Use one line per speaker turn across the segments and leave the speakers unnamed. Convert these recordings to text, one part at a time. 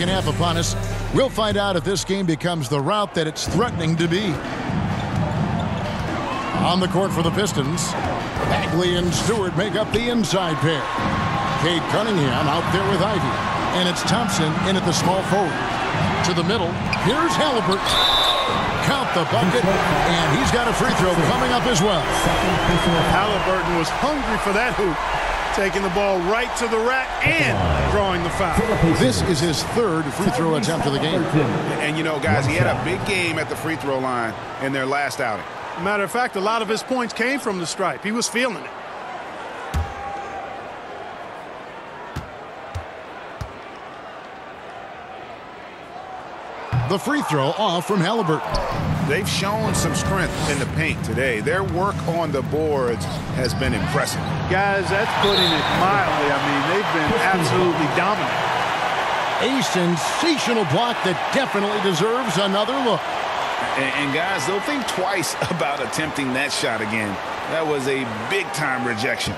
second half upon us. We'll find out if this game becomes the rout that it's threatening to be. On the court for the Pistons, Bagley and Stewart make up the inside pair. Cade Cunningham out there with Ivy. And it's Thompson in at the small forward. To the middle, here's Halliburton. Count the bucket, and he's got a free throw coming up as well.
Halliburton was hungry for that hoop, taking the ball right to the rack and drawing the foul.
This is his third free throw attempt of the game.
And, you know, guys, he had a big game at the free throw line in their last outing.
Matter of fact, a lot of his points came from the stripe. He was feeling it.
The free throw off from Halliburton.
They've shown some strength in the paint today. Their work on the boards has been impressive.
Guys, that's putting it mildly. I mean, they've been absolutely dominant.
A sensational block that definitely deserves another look.
And guys, they'll think twice about attempting that shot again. That was a big-time rejection.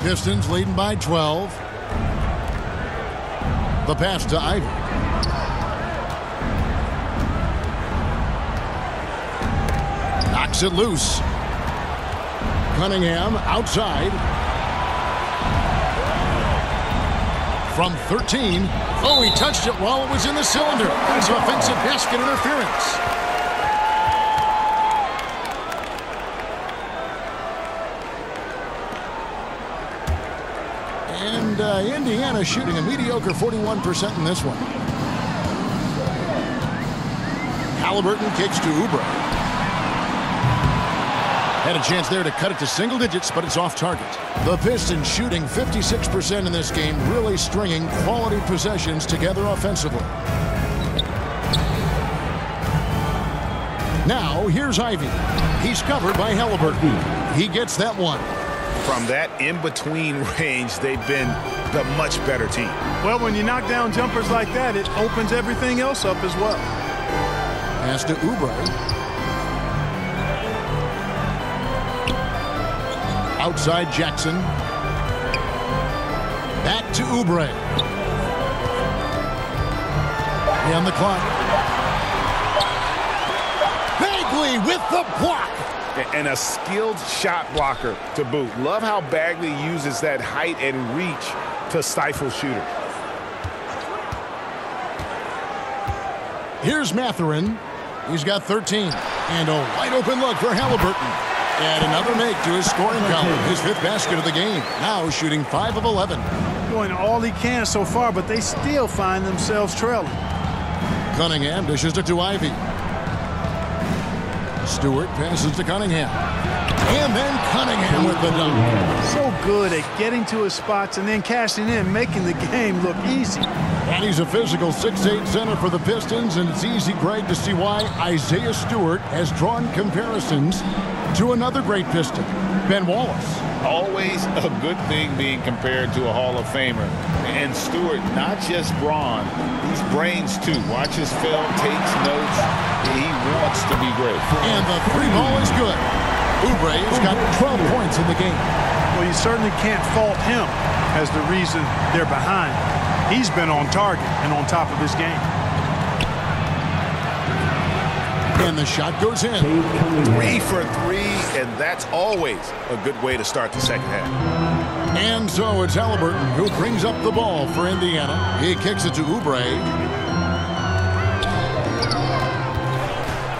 Pistons leading by 12. The pass to Ivy. Knocks it loose. Cunningham outside. From 13. Oh, he touched it while it was in the cylinder. That's offensive basket interference. And Indiana shooting a mediocre 41% in this one. Halliburton kicks to Oubre. Had a chance there to cut it to single digits, but it's off target. The Pistons shooting 56% in this game, really stringing quality possessions together offensively. Now, here's Ivy. He's covered by Halliburton. He gets that one.
From that in-between range, they've been the much better team.
Well, when you knock down jumpers like that, it opens everything else up as well.
Pass to Oubre. Outside Jackson. Back to Oubre. And the clock. Bagley with the block.
And a skilled shot blocker to boot. Love how Bagley uses that height and reach to stifle shooters.
Here's Mathurin. He's got 13. And a wide open look for Halliburton. And another make to his scoring column. His fifth basket of the game. Now shooting 5 of 11.
Doing all he can so far, but they still find themselves trailing.
Cunningham dishes it to Ivy. Stewart passes to Cunningham. And then Cunningham with the dunk.
So good at getting to his spots and then cashing in, making the game look easy.
And he's a physical 6'8" center for the Pistons, and it's easy, Greg, to see why Isaiah Stewart has drawn comparisons to another great Piston, Ben Wallace.
Always a good thing being compared to a Hall of Famer. And Stewart, not just brawn, he's brains too. Watch his film, takes notes. He wants to be great.
And the three ball is good. Oubre has got 12 points in the game.
Well, you certainly can't fault him as the reason they're behind. He's been on target and on top of his game.
And the shot goes in.
3 for 3, and that's always a good way to start the second half.
And so it's Halliburton who brings up the ball for Indiana. He kicks it to Oubre.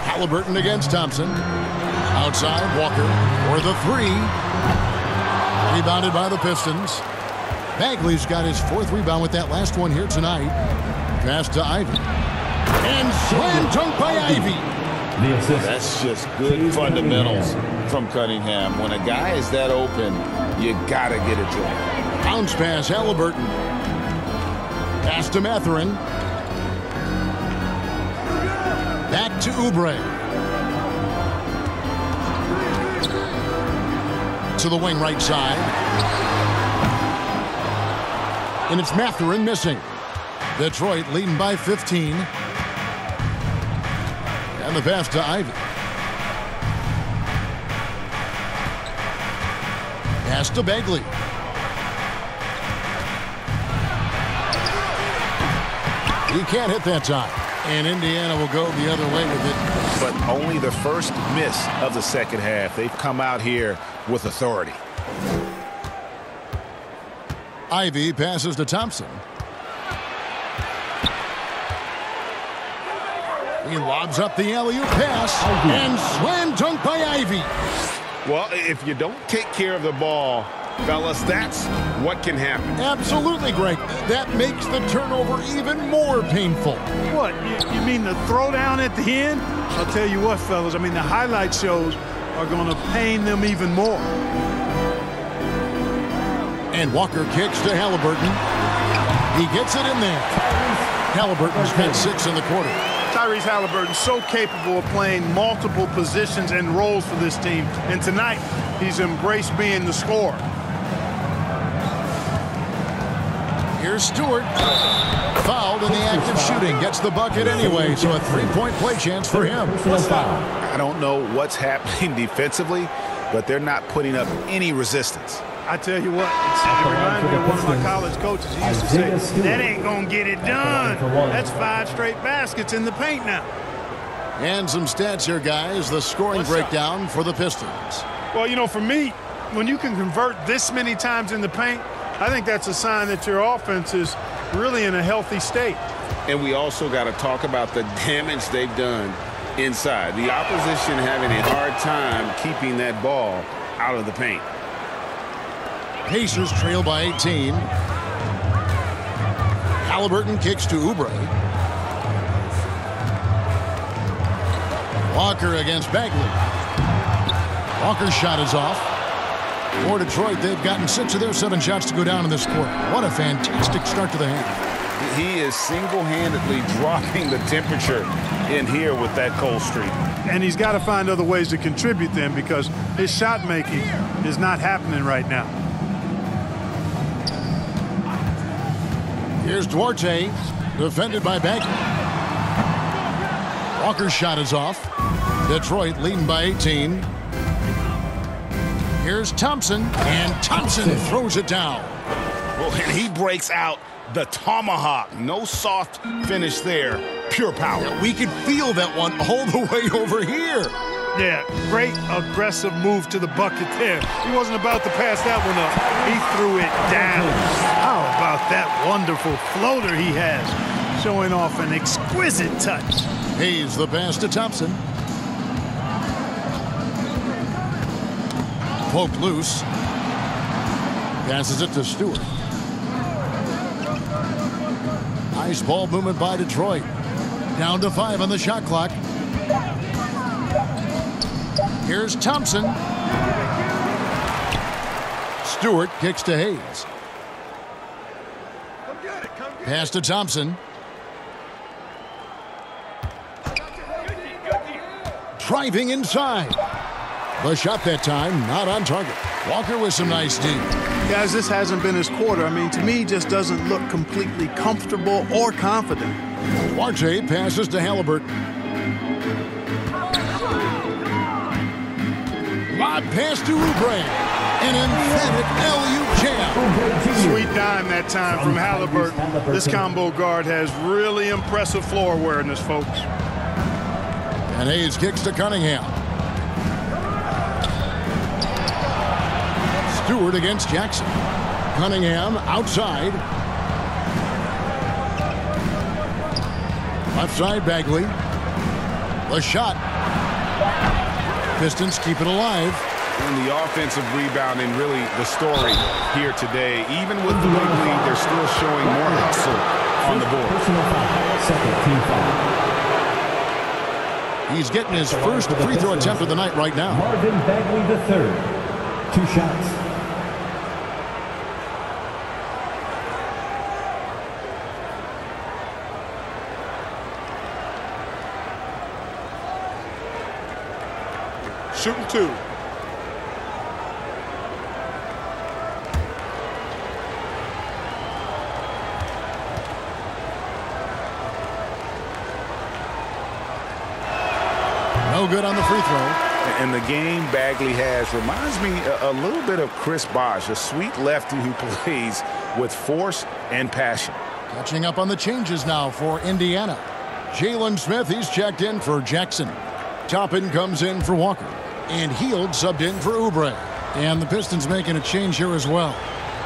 Halliburton against Thompson. Outside, Walker for the three. Rebounded by the Pistons. Bagley's got his fourth rebound with that last one here tonight. Pass to Ivy. And slam dunk by Ivy.
That's just good fundamentals from Cunningham. When a guy is that open, you gotta get it to him.
Bounce pass, Halliburton. Pass to Mathurin. Back to Oubre. To the wing right side. And it's Mathurin missing. Detroit leading by 15. And the pass to Ivy. Pass to Bagley. He can't hit that time. And Indiana will go the other way with it.
But only the first miss of the second half. They've come out here with authority.
Ivy passes to Thompson. He lobs up the alley-oop pass. And slam dunk by Ivy.
Well, if you don't take care of the ball, fellas, that's what can happen.
Absolutely, Greg. That makes the turnover even more painful.
What, you mean the throwdown at the end? I'll tell you what, fellas, I mean, the highlight shows are going to pain them even more.
And Walker kicks to Halliburton. He gets it in there. Halliburton's got 6 in the quarter.
Tyrese Halliburton so capable of playing multiple positions and roles for this team. And tonight, he's embraced being the scorer.
Here's Stewart. Fouled in the act of shooting. Gets the bucket anyway, so a 3-point play chance for him.
I don't know what's happening defensively, but they're not putting up any resistance.
I tell you what, it reminds me of one of my college coaches. He used to say, that ain't going to get it done. That's 5 straight baskets in the paint now.
And some stats here, guys. The scoring breakdown for the Pistons.
Well, you know, for me, when you can convert this many times in the paint, I think that's a sign that your offense is really in a healthy state.
And we also got to talk about the damage they've done inside. The opposition having a hard time keeping that ball out of the paint.
Pacers trail by 18. Halliburton kicks to Oubre. Walker against Bagley. Walker's shot is off. For Detroit, they've gotten 6 of their 7 shots to go down in this quarter. What a fantastic start to the half.
He is single-handedly dropping the temperature in here with that cold streak.
And he's got to find other ways to contribute them because his shot making is not happening right now.
Here's Duarte, defended by Bagley. Walker's shot is off. Detroit leading by 18. Here's Thompson, and Thompson throws it down.
Well, and he breaks out the tomahawk. No soft finish there. Pure power.
Yeah, we could feel that one all the way over here.
Yeah, great aggressive move to the bucket there. He wasn't about to pass that one up. He threw it down. How about that wonderful floater he has, showing off an exquisite touch.
Hayes the pass to Thompson. Poked loose. Passes it to Stewart. Nice ball movement by Detroit. Down to 5 on the shot clock. Here's Thompson. Stewart kicks to Hayes. Pass to Thompson. Driving inside. The shot that time, not on target. Walker with some nice D.
Guys, this hasn't been his quarter. I mean, to me, just doesn't look completely comfortable or confident.
Duarte passes to Halliburton. Lob pass to Oubre. An emphatic alley-oop jam.
Sweet dime that time from Halliburton. This combo guard has really impressive floor awareness, folks.
And Hayes kicks to Cunningham. Stewart against Jackson. Cunningham outside. Left side Bagley. The shot. Pistons keep it alive.
And the offensive rebounding really the story here today. Even with the big lead, they're still showing more hustle on the board.
Second team foul.
He's getting his first free throw attempt of the night right now.
Marvin Bagley III. 2 shots.
Shooting 2.
No good on the free throw.
And the game Bagley has reminds me a little bit of Chris Bosh, a sweet lefty who plays with force and passion.
Catching up on the changes now for Indiana. Jalen Smith, he's checked in for Jackson. Toppin comes in for Walker. And Hield subbed in for Oubre. And the Pistons making a change here as well.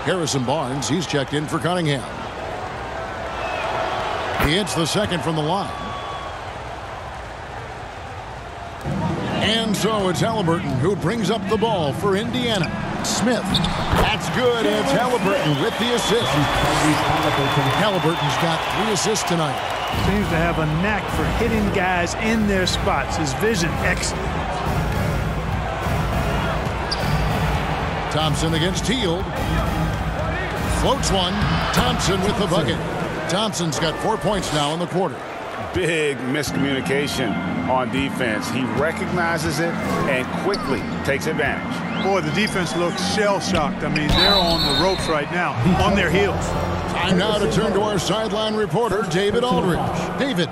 Harrison Barnes, he's checked in for Cunningham. He hits the second from the line. And so it's Halliburton who brings up the ball for Indiana. Smith. That's good. And it's Halliburton with the assist. Halliburton's got 3 assists tonight.
Seems to have a knack for hitting guys in their spots. His vision excellent.
Thompson against Hield. Floats one. Thompson with the bucket. Thompson's got 4 points now in the quarter.
Big miscommunication on defense. He recognizes it and quickly takes advantage.
Boy, the defense looks shell-shocked. I mean, they're on the ropes right now, on their heels.
Time now to turn to our sideline reporter, David Aldridge. David.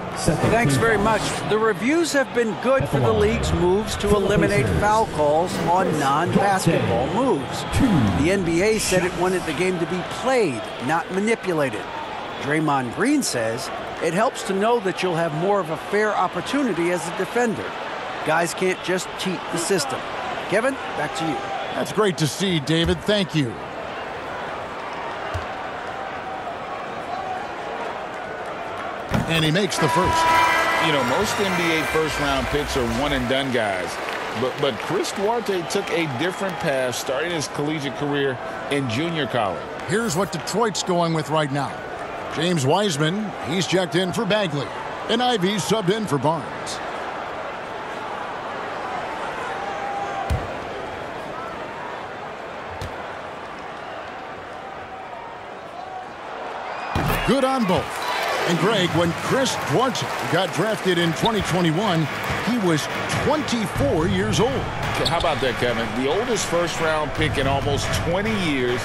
Thanks very much. The reviews have been good for the league's moves to eliminate foul calls on non-basketball moves. The NBA said it wanted the game to be played, not manipulated. Draymond Green says it helps to know that you'll have more of a fair opportunity as a defender. Guys can't just cheat the system. Kevin, back to you.
That's great to see, David. Thank you. And he makes the first.
You know, most NBA first-round picks are one-and-done guys. But Chris Duarte took a different path starting his collegiate career in junior college.
Here's what Detroit's going with right now. James Wiseman, he's checked in for Bagley. And Ivy's subbed in for Barnes. Good on both. And Greg, when Chris Duarte got drafted in 2021, he was 24 years old.
How about that, Kevin? The oldest first-round pick in almost 20 years.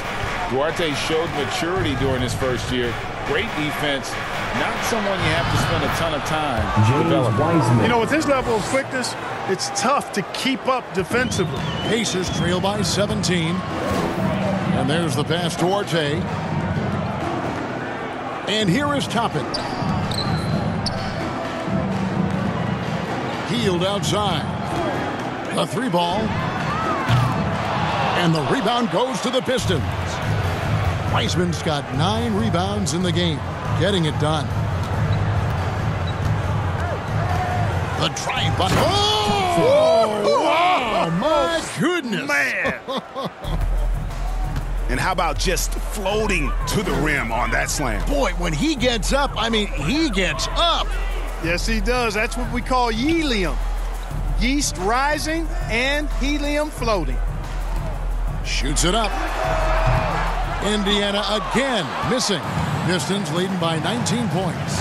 Duarte showed maturity during his first year. Great defense. Not someone you have to spend a ton of time developing.
You know, with his level of quickness, it's tough to keep up defensively.
Pacers trail by 17. And there's the pass to Duarte. And here is Toppin. Hield outside. A 3-ball. And the rebound goes to the Pistons. Wiseman's got 9 rebounds in the game. Getting it done. The drive by. Oh, my goodness.
Man.
And how about just floating to the rim on that slam?
Boy, when he gets up, I mean, he gets up.
Yes, he does. That's what we call helium. Yeast rising and helium floating.
Shoots it up. Indiana again missing. Pistons leading by 19 points.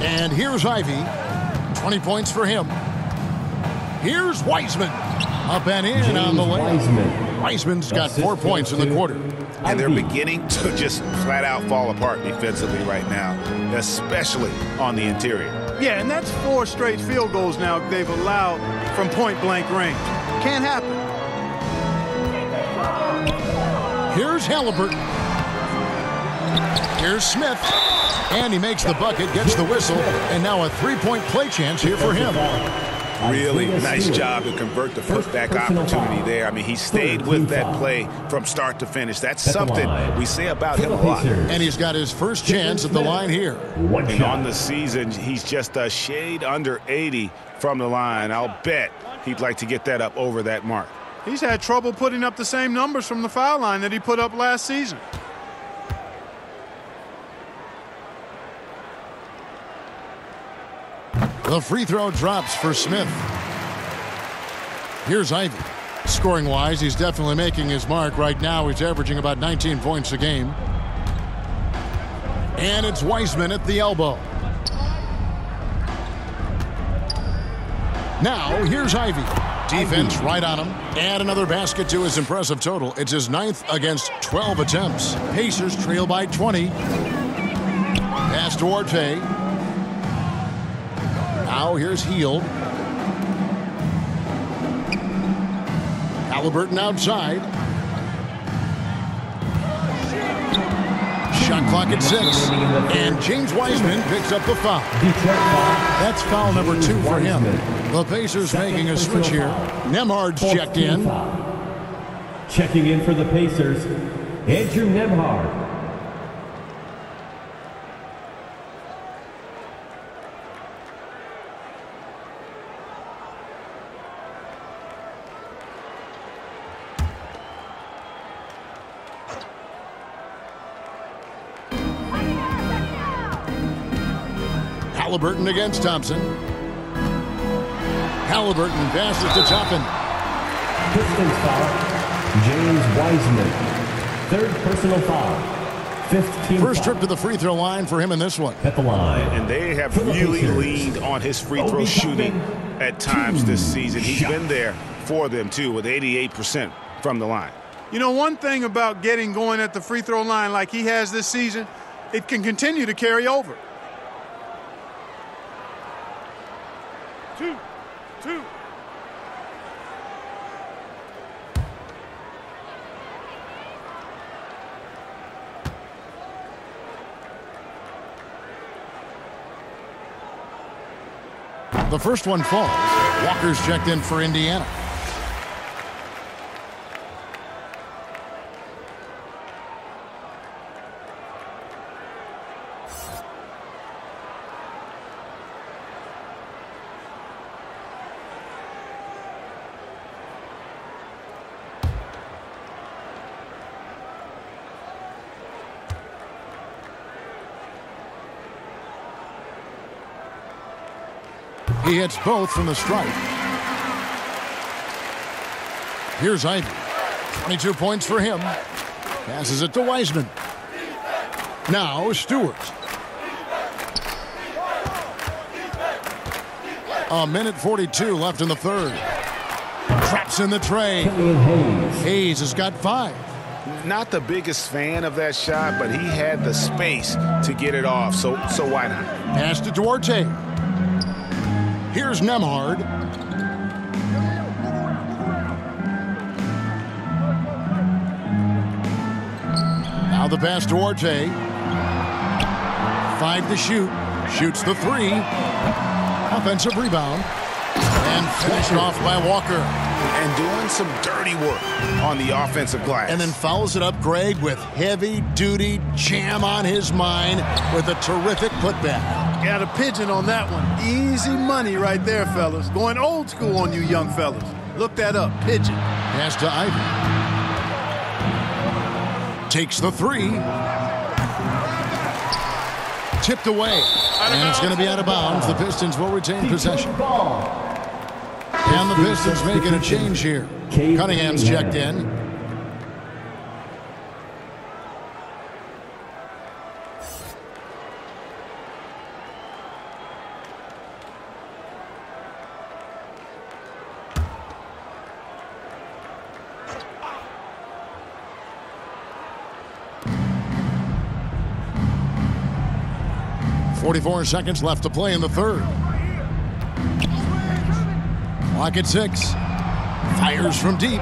And here's Ivy. 20 points for him. Here's Wiseman. Up and in on the way. Wiseman's got 4 points in the quarter.
And they're beginning to just flat out fall apart defensively right now, especially on the interior.
Yeah, and that's 4 straight field goals now they've allowed from point-blank range. Can't happen.
Here's Halliburton. Here's Smith. And he makes the bucket, gets the whistle, and now a 3-point play chance here for him.
Really nice job to convert the putback opportunity there. I mean, he stayed with that play from start to finish. That's something we say about him a lot.
And he's got his first chance at the line here.
And on the season, he's just a shade under 80 from the line. I'll bet he'd like to get that up over that mark.
He's had trouble putting up the same numbers from the foul line that he put up last season.
The free throw drops for Smith. Here's Ivy. Scoring-wise, he's definitely making his mark. Right now, he's averaging about 19 points a game. And it's Wiseman at the elbow. Now, here's Ivy. Defense right on him. And another basket to his impressive total. It's his 9th against 12 attempts. Pacers trail by 20. Pass to Duarte. Now here's Heald. Halliburton outside. Shot clock at 6. And James Wiseman picks up the foul. That's foul number 2 for him. The Pacers making a switch here. Nembhard's checked in.
Checking in for the Pacers, Andrew Nembhard.
Halliburton against Thompson. Halliburton passes to Toppin.
Pistons foul. James Wiseman. Third personal foul. 15
First trip to the free throw line for him in this one.
At the line.
And they have really leaned on his free throw shooting at times this season. He's been there for them, too, with 88% from the line.
You know, one thing about getting going at the free throw line like he has this season, it can continue to carry over. 2.
The first one falls. Walker's checked in for Indiana. He hits both from the stripe. Here's Ivy. 22 points for him. Passes it to Wiseman. Now Stewart. A minute 42 left in the third. Traps in the tray. Hayes has got 5.
Not the biggest fan of that shot, but he had the space to get it off, so why not?
Passed it to Duarte. Here's Nembhard. Now the pass to Duarte. 5 to shoot. Shoots the 3. Offensive rebound. And finished off by Walker.
And doing some dirty work on the offensive glass.
And then follows it up, Greg, with heavy-duty jam on his mind with a terrific putback.
Got a pigeon on that one. Easy money right there, fellas. Going old school on you young fellas. Look that up, pigeon.
Pass to Ivy. Takes the 3. Tipped away. And it's going to be out of bounds. The Pistons will retain possession. And the Pistons making a change here. Cunningham's checked in. .44 seconds left to play in the third. Clock at 6. Fires from deep.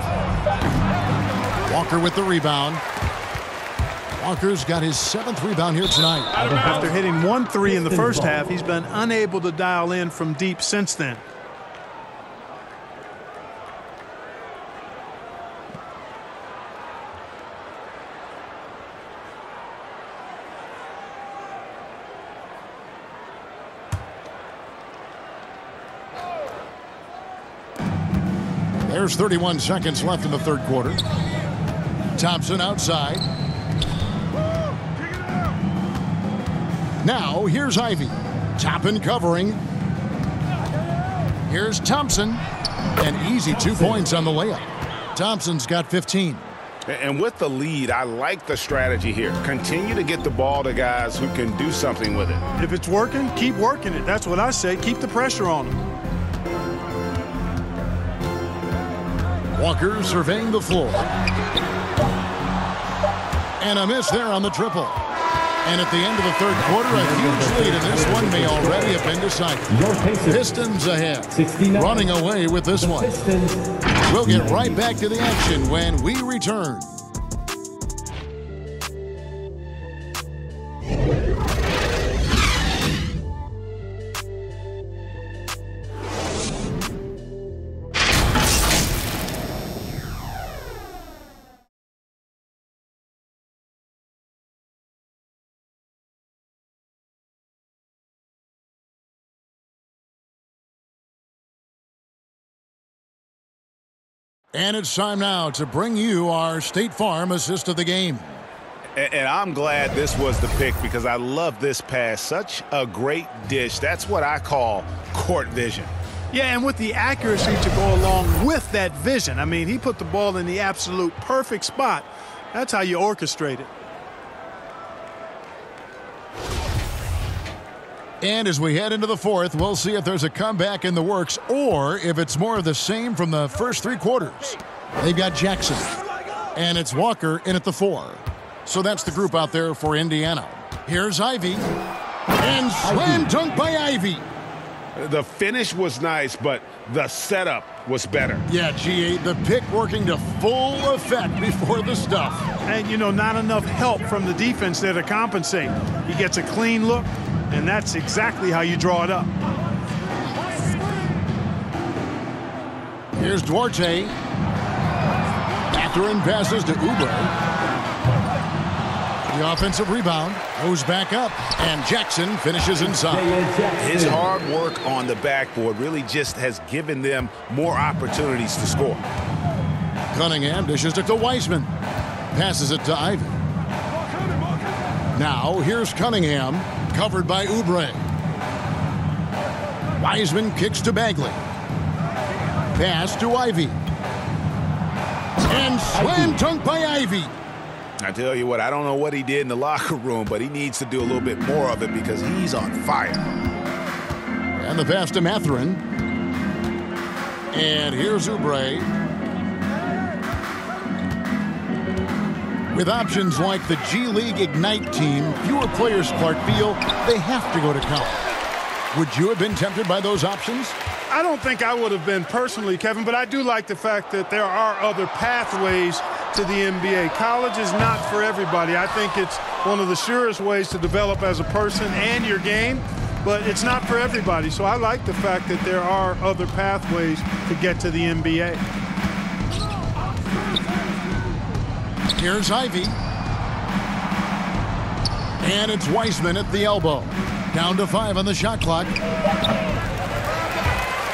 Walker with the rebound. Walker's got his 7th rebound here tonight.
After hitting 1 3 in the first half, he's been unable to dial in from deep since then.
There's 31 seconds left in the third quarter. Thompson outside. Now here's Ivy. Toppin covering. Here's Thompson. An easy 2 points on the layup. Thompson's got 15.
And with the lead, I like the strategy here. Continue to get the ball to guys who can do something with it.
If it's working, keep working it. That's what I say. Keep the pressure on them.
Walker surveying the floor. And a miss there on the triple. And at the end of the third quarter, a huge lead, and this one may already have been decided. Pistons ahead, running away with this one. We'll get right back to the action when we return. And it's time now to bring you our State Farm assist of the game.
And I'm glad this was the pick because I love this pass. Such a great dish. That's what I call court vision.
Yeah, and with the accuracy to go along with that vision. I mean, he put the ball in the absolute perfect spot. That's how you orchestrate it.
And as we head into the fourth, we'll see if there's a comeback in the works or if it's more of the same from the first three quarters. They've got Jackson, and it's Walker in at the 4. So that's the group out there for Indiana. Here's Ivy, and slam dunk by Ivy.
The finish was nice, but the setup was better.
Yeah, G8, the pick working to full effect before the stuff.
And, you know, not enough help from the defense there to compensate. He gets a clean look. And that's exactly how you draw it up.
Here's Duarte. Catherine passes to Oubre. The offensive rebound goes back up, and Jackson finishes inside.
His hard work on the backboard really just has given them more opportunities to score.
Cunningham dishes it to Wiseman. Passes it to Ivy. Now here's Cunningham. Covered by Oubre. Wiseman kicks to Bagley. Pass to Ivy. And slam dunk by Ivy.
I tell you what, I don't know what he did in the locker room, but he needs to do a little bit more of it because he's on fire.
And the pass to Mathurin. And here's Oubre. With options like the G League Ignite team, fewer players, Clark, feel they have to go to college. Would you have been tempted by those options?
I don't think I would have been personally, Kevin, but I do like the fact that there are other pathways to the NBA. College is not for everybody. I think it's one of the surest ways to develop as a person and your game, but it's not for everybody. So I like the fact that there are other pathways to get to the NBA.
Here's Ivy. And it's Wiseman at the elbow. Down to 5 on the shot clock.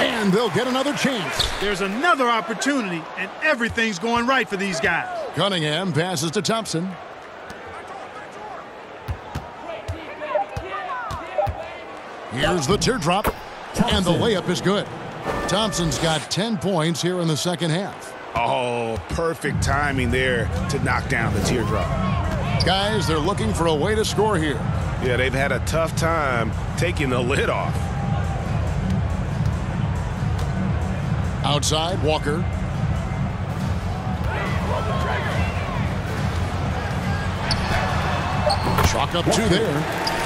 And they'll get another chance.
There's another opportunity, and everything's going right for these guys.
Cunningham passes to Thompson. Here's the teardrop. And the layup is good. Thompson's got 10 points here in the second half.
Oh, perfect timing there to knock down the teardrop.
Guys, they're looking for a way to score here.
Yeah, they've had a tough time taking the lid off.
Outside, Walker. Chalk up 2 there.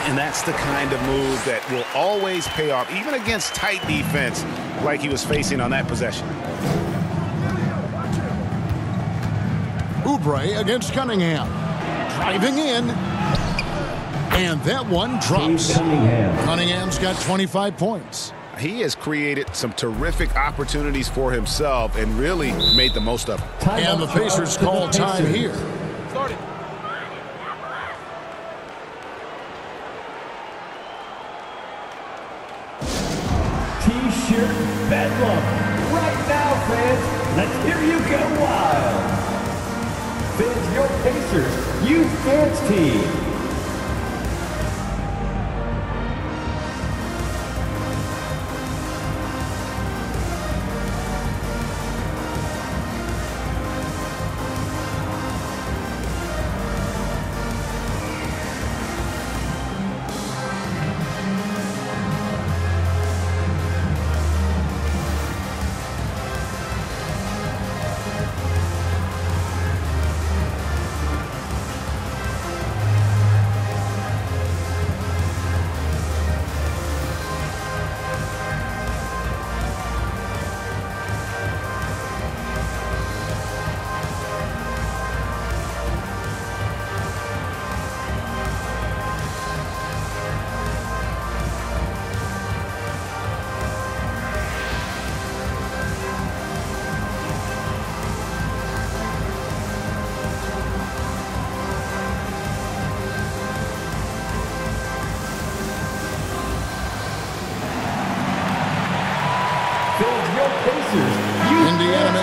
And that's the kind of move that will always pay off, even against tight defense like he was facing on that possession.
Oubre against Cunningham. Driving in. And that one drops. Cunningham's got 25 points.
He has created some terrific opportunities for himself and really made the most of them.
And the Pacers call time here.
T-shirt bedlam. Right now, fans, let's hear you go wild. Fans, your Pacers Youth Dance Team.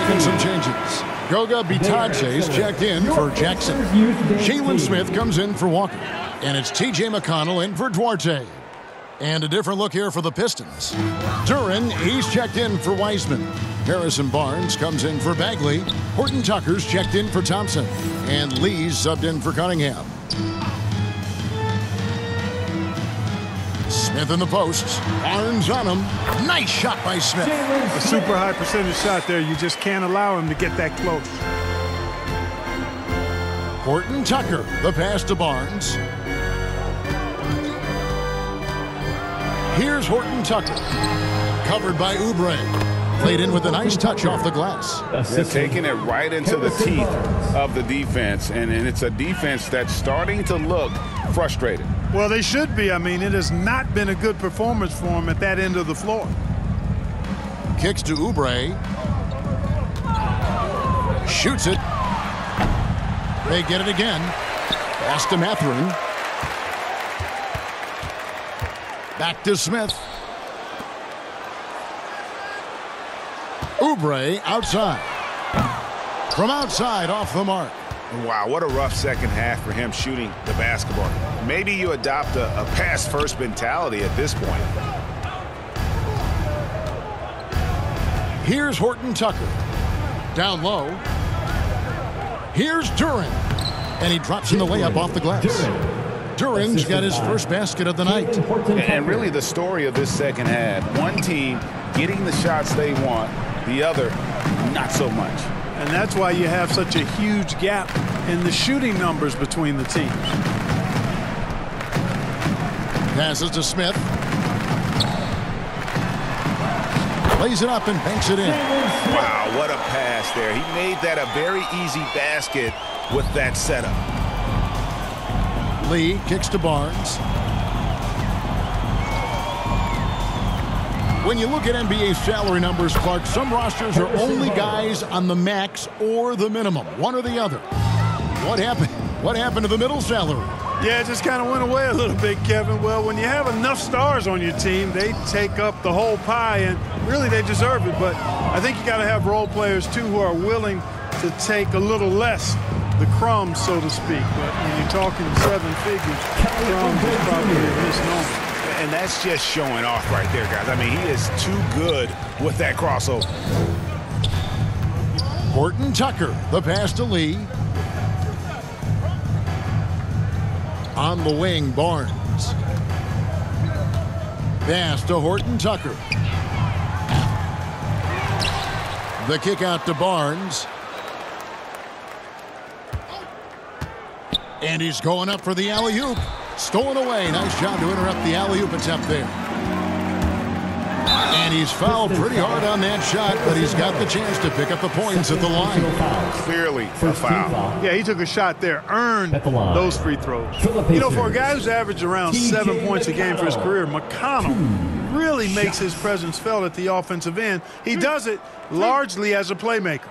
making some changes. Goga Bitadze's checked in for Jackson. Jalen Smith comes in for Walker. And it's T.J. McConnell in for Duarte. And a different look here for the Pistons. Duren, he's checked in for Wiseman. Harrison Barnes comes in for Bagley. Horton Tucker's checked in for Thompson. And Lee's subbed in for Cunningham. Smith in the post. Barnes on him. Nice shot by Smith.
A super high percentage shot there. You just can't allow him to get that close.
Horton Tucker, the pass to Barnes. Here's Horton Tucker. Covered by Oubre. Played in with a nice touch off the glass.
They're taking it right into the teeth of the defense, and it's a defense that's starting to look frustrated.
Well, they should be. I mean, it has not been a good performance for them at that end of the floor.
Kicks to Oubre. Shoots it. They get it again. Pass to Mathurin. Back to Smith. Oubre outside. From outside, off the mark.
Wow, what a rough second half for him shooting the basketball. Maybe you adopt a pass-first mentality at this point.
Here's Horton Tucker. Down low. Here's Duren. And he drops in the layup off the glass. Duren's got his first basket of the night.
And really the story of this second half, one team getting the shots they want, the other not so much.
And that's why you have such a huge gap in the shooting numbers between the teams.
Passes to Smith. Lays it up and banks it in.
Wow, what a pass there. He made that a very easy basket with that setup.
Lee kicks to Barnes. When you look at NBA salary numbers, Clark, some rosters are only guys on the max or the minimum, one or the other. What happened? What happened to the middle salary?
Yeah, it just kind of went away a little bit, Kevin. Well, when you have enough stars on your team, they take up the whole pie, and really they deserve it. But I think you got to have role players, too, who are willing to take a little less, the crumbs, so to speak. But when you're talking 7 figures, crumbs is probably a misnomer.
And that's just showing off right there, guys. I mean, he is too good with that crossover.
Horton Tucker, the pass to Lee. On the wing, Barnes. Pass to Horton Tucker. The kick out to Barnes. And he's going up for the alley-oop. Stolen away. Nice job to interrupt the alley-oop attempt there. And he's fouled pretty hard on that shot, but he's got the chance to pick up the points at the line.
Clearly a foul.
Yeah, he took a shot there, earned those free throws. You know, for a guy who's averaged around 7 points a game for his career, McConnell really makes his presence felt at the offensive end. He does it largely as a playmaker.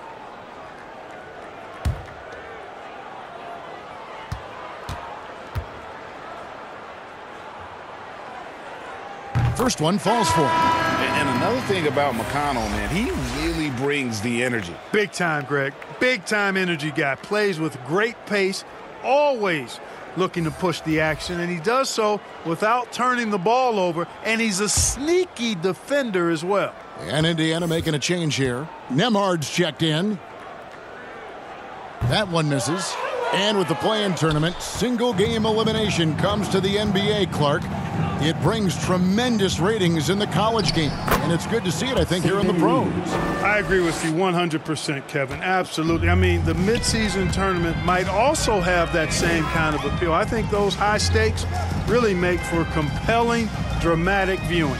First one falls for him.
And another thing about McConnell, man, he really brings the energy.
Big time, Greg. Big time energy guy. Plays with great pace, always looking to push the action, and he does so without turning the ball over, and he's a sneaky defender as well.
And Indiana making a change here. Nemhard's checked in. That one misses. And with the play-in tournament, single-game elimination comes to the NBA, Clark. It brings tremendous ratings in the college game, and it's good to see it, I think, here in the pros.
I agree with you 100%, Kevin. Absolutely. I mean, the midseason tournament might also have that same kind of appeal. I think those high stakes really make for compelling, dramatic viewing.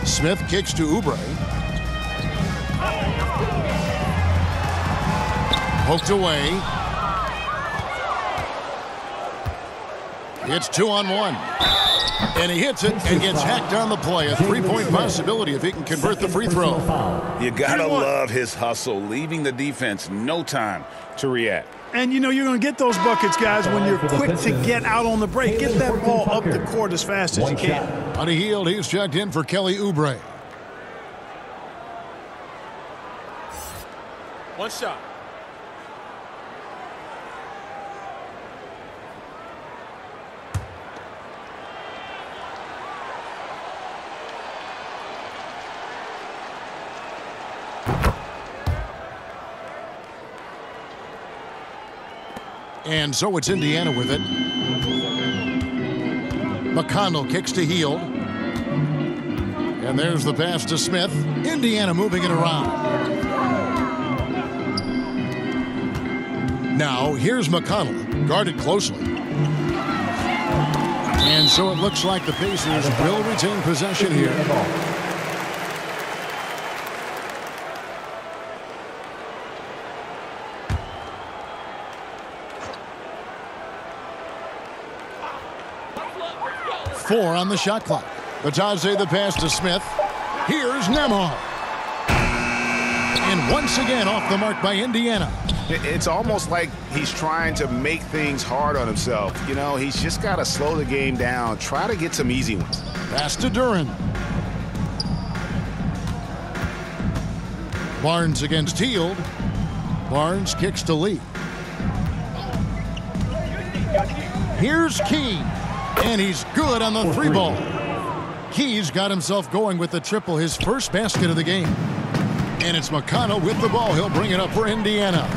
Smith kicks to Oubre. Poked away. It's 2-on-1. And he hits it and gets hacked on the play. A three-point possibility if he can convert the free throw.
You gotta love his hustle, leaving the defense no time to react.
And, you know, you're going to get those buckets, guys, when you're quick to get out on the break. Get that ball up the court as fast as you can.
On a heel, he's checked in for Kelly Oubre.
One shot.
And so it's Indiana with it. McConnell kicks to Hield. And there's the pass to Smith. Indiana moving it around. Now here's McConnell, guarded closely. And so it looks like the Pacers will retain possession here. Four on the shot clock. Batadze the pass to Smith. Here's Nembhard. And once again off the mark by Indiana.
It's almost like he's trying to make things hard on himself. You know, he's just got to slow the game down. Try to get some easy ones.
Pass to Duren. Barnes against Hield. Barnes kicks to Lee. Here's Key. And he's good on the three ball. Key's got himself going with the triple, his first basket of the game. And it's McConnell with the ball. He'll bring it up for Indiana.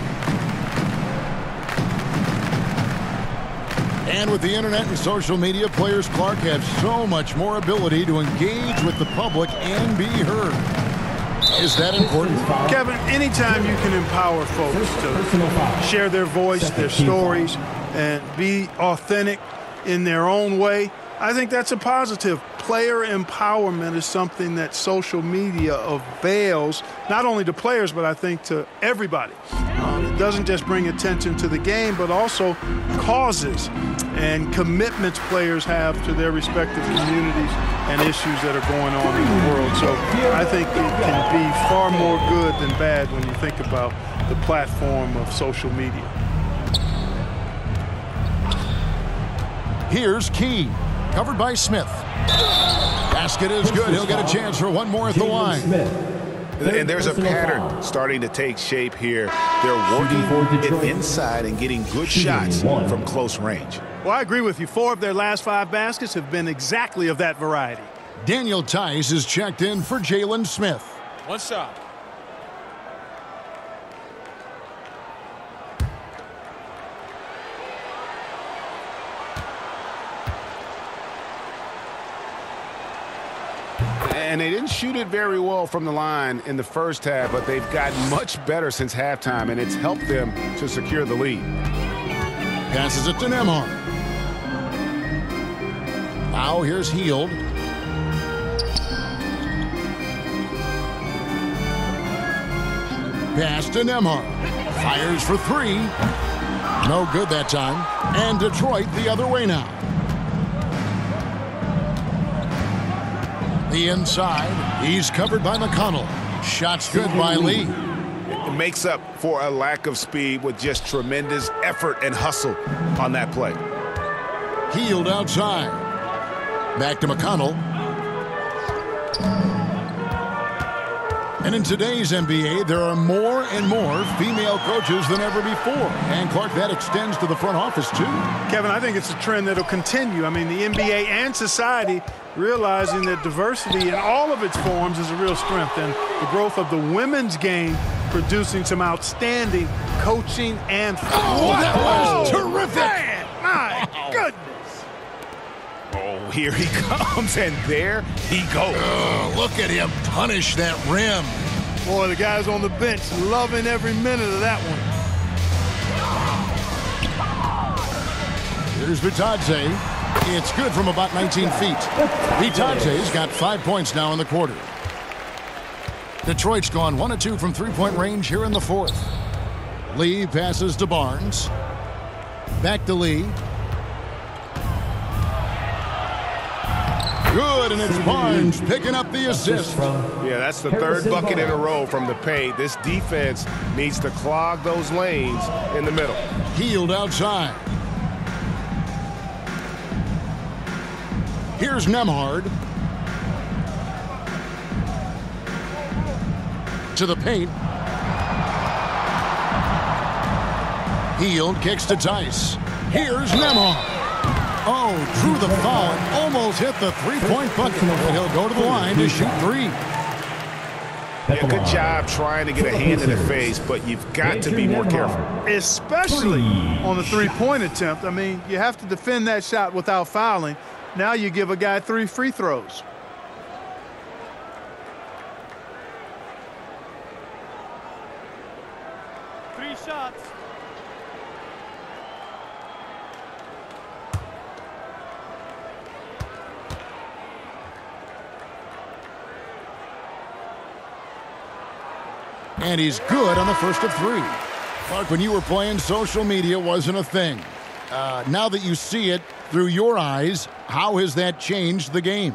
And with the internet and social media, players Clark have so much more ability to engage with the public and be heard. Is that important?
Kevin, anytime you can empower folks to share their voice, their stories, and be authentic in their own way, I think that's a positive. Player empowerment is something that social media avails, not only to players, but I think to everybody. It doesn't just bring attention to the game, but also causes and commitments players have to their respective communities and issues that are going on in the world. So I think it can be far more good than bad when you think about the platform of social media.
Here's Key, covered by Smith. Basket is good. He'll get a chance for one more at the line.
And there's a pattern starting to take shape here. They're working it inside and getting good shots from close range.
Well, I agree with you. 4 of their last 5 baskets have been exactly of that variety.
Daniel Tice is checked in for Jalen Smith.
One shot.
And they didn't shoot it very well from the line in the first half, but they've gotten much better since halftime, and it's helped them to secure the lead.
Passes it to Nembhard. Now here's Hield. Pass to Nembhard. Fires for 3. No good that time. And Detroit the other way now. The inside. He's covered by McConnell. Shots good by Lee.
It makes up for a lack of speed with just tremendous effort and hustle on that play.
Hield outside. Back to McConnell. And in today's NBA, there are more and more female coaches than ever before. And, Clark, that extends to the front office, too.
Kevin, I think it's a trend that will continue. I mean, the NBA and society realizing that diversity in all of its forms is a real strength. And the growth of the women's game producing some outstanding coaching and
that was terrific.
Man, my goodness.
Oh, here he comes, and there he goes.
Look at him punish that rim.
Boy, the guys on the bench loving every minute of that one.
Here's Batadze. It's good from about 19 feet. Batadze's got 5 points now in the quarter. Detroit's gone 1 of 2 from three-point range here in the fourth. Lee passes to Barnes. Back to Lee. Good, and it's Barnes picking up the assist.
Yeah, that's the third bucket in a row from the paint. This defense needs to clog those lanes in the middle.
Hield outside. Here's Nembhard. To the paint. Hield kicks to Tice. Here's Nembhard. Oh, drew the foul and almost hit the three-point bucket. But he'll go to the line to shoot three.
Yeah, good job trying to get a hand in the face, but you've got to be more careful.
Especially on the three-point attempt. I mean, you have to defend that shot without fouling. Now you give a guy 3 free throws. Three shots.
And he's good on the first of 3. Clark, when you were playing, social media wasn't a thing. Now that you see it through your eyes, how has that changed the game?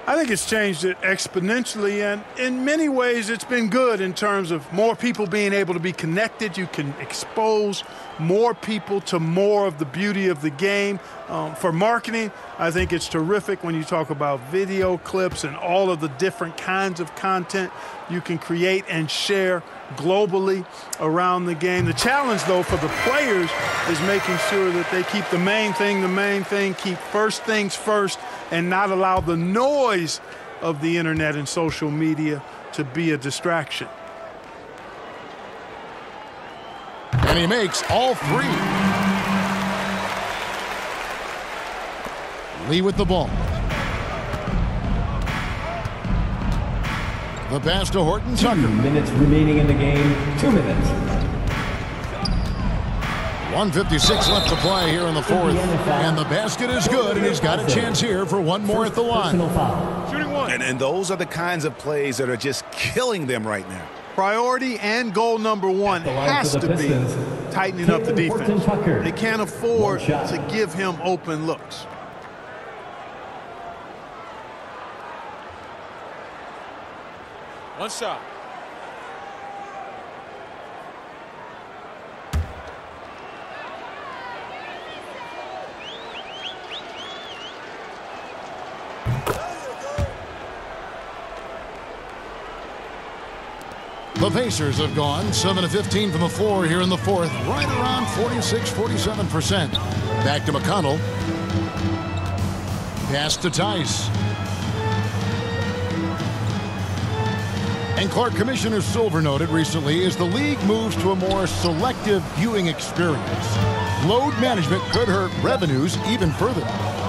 I think it's changed it exponentially, and in many ways it's been good in terms of more people being able to be connected. You can expose more people to more of the beauty of the game. For marketing, I think it's terrific when you talk about video clips and all of the different kinds of content you can create and share globally around the game. The challenge, though, for the players is making sure that they keep the main thing, keep first things first, and not allow the noise of the internet and social media to be a distraction.
And he makes all 3. Lee with the ball. The pass to Horton Tucker.
2 minutes remaining in the game. 2 minutes.
1:56 left to play here in the 4th. And the basket is good, and he's got a chance here for one more at the line.
Shooting one.
And those are the kinds of plays that are just killing them right now.
Priority and goal number 1 has to be tightening up the defense. They can't afford to give him open looks.
One shot.
The Pacers have gone 7 of 15 from the floor here in the 4th, right around 46-47%. Back to McConnell. Pass to Tice. And Clark, Commissioner Silver noted recently, as the league moves to a more selective viewing experience, load management could hurt revenues even further.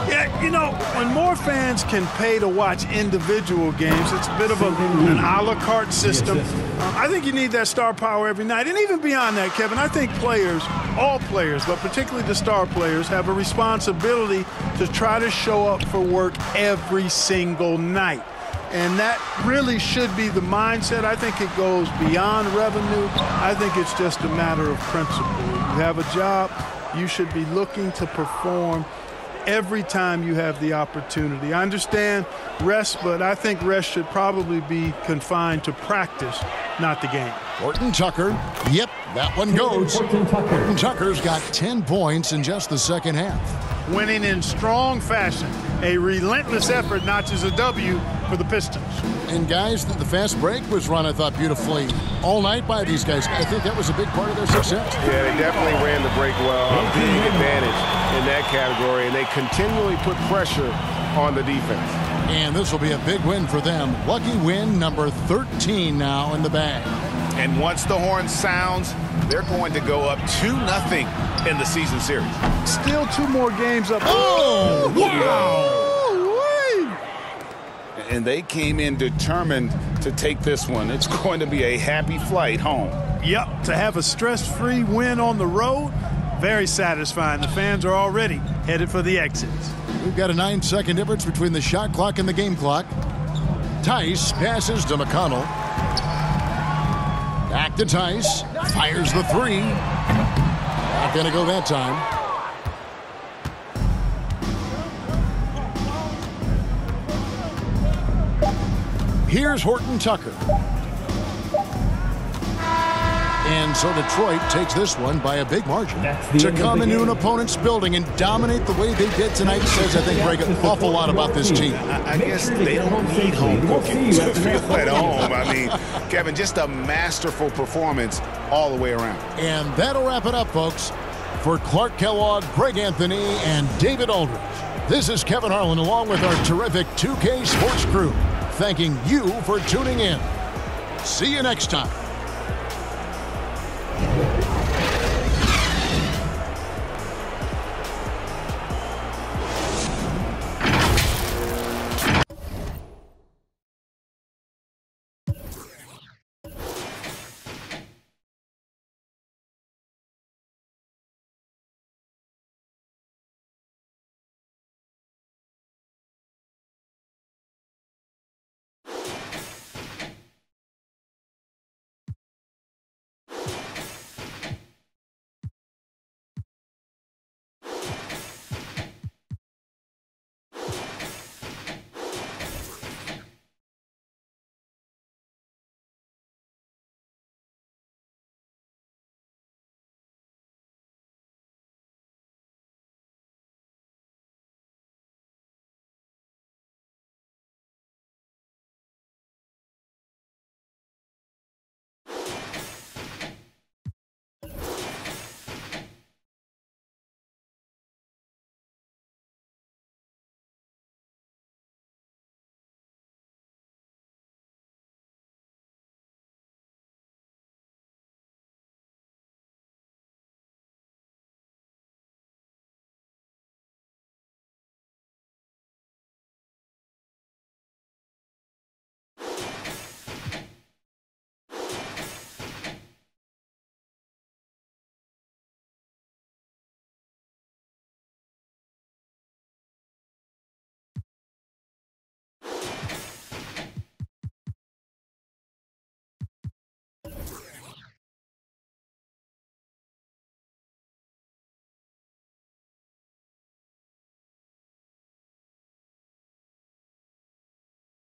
Yeah, you know, when more fans can pay to watch individual games, it's a bit of an a la carte system. I think you need that star power every night. And even beyond that, Kevin, I think players, all players, but particularly the star players, have a responsibility to try to show up for work every single night. And that really should be the mindset. I think it goes beyond revenue. I think it's just a matter of principle. You have a job, you should be looking to perform every time you have the opportunity. I understand rest, but I think rest should probably be confined to practice, not the game.
Horton Tucker, yep, that one goes. Horton Tucker's got 10 points in just the second half.
Winning in strong fashion. A relentless effort notches a W for the Pistons.
And guys, the fast break was run, I thought, beautifully all night by these guys. I think that was a big part of their success.
Yeah, they definitely ran the break well. A big advantage in that category, and they continually put pressure on the defense.
And this will be a big win for them. Lucky win number 13 now in the bag.
And once the horn sounds, they're going to go up 2-0 in the season series.
Still 2 more games up.
Oh, wow!
And they came in determined to take this one. It's going to be a happy flight home.
Yep, to have a stress-free win on the road, very satisfying. The fans are already headed for the exits.
We've got a 9-second difference between the shot clock and the game clock. Tice passes to McConnell. Back to Tice. Fires the 3. Not going to go that time. Here's Horton Tucker. And so Detroit takes this one by a big margin. To come into an opponent's building and dominate the way they did tonight says, I think, Greg, an awful lot about this team.
I guess they don't need home cooking to feel at home. I mean, Kevin, just a masterful performance all the way around.
And that'll wrap it up, folks. For Clark Kellogg, Greg Anthony, and David Aldridge, this is Kevin Harlan along with our terrific 2K Sports crew, thanking you for tuning in. See you next time.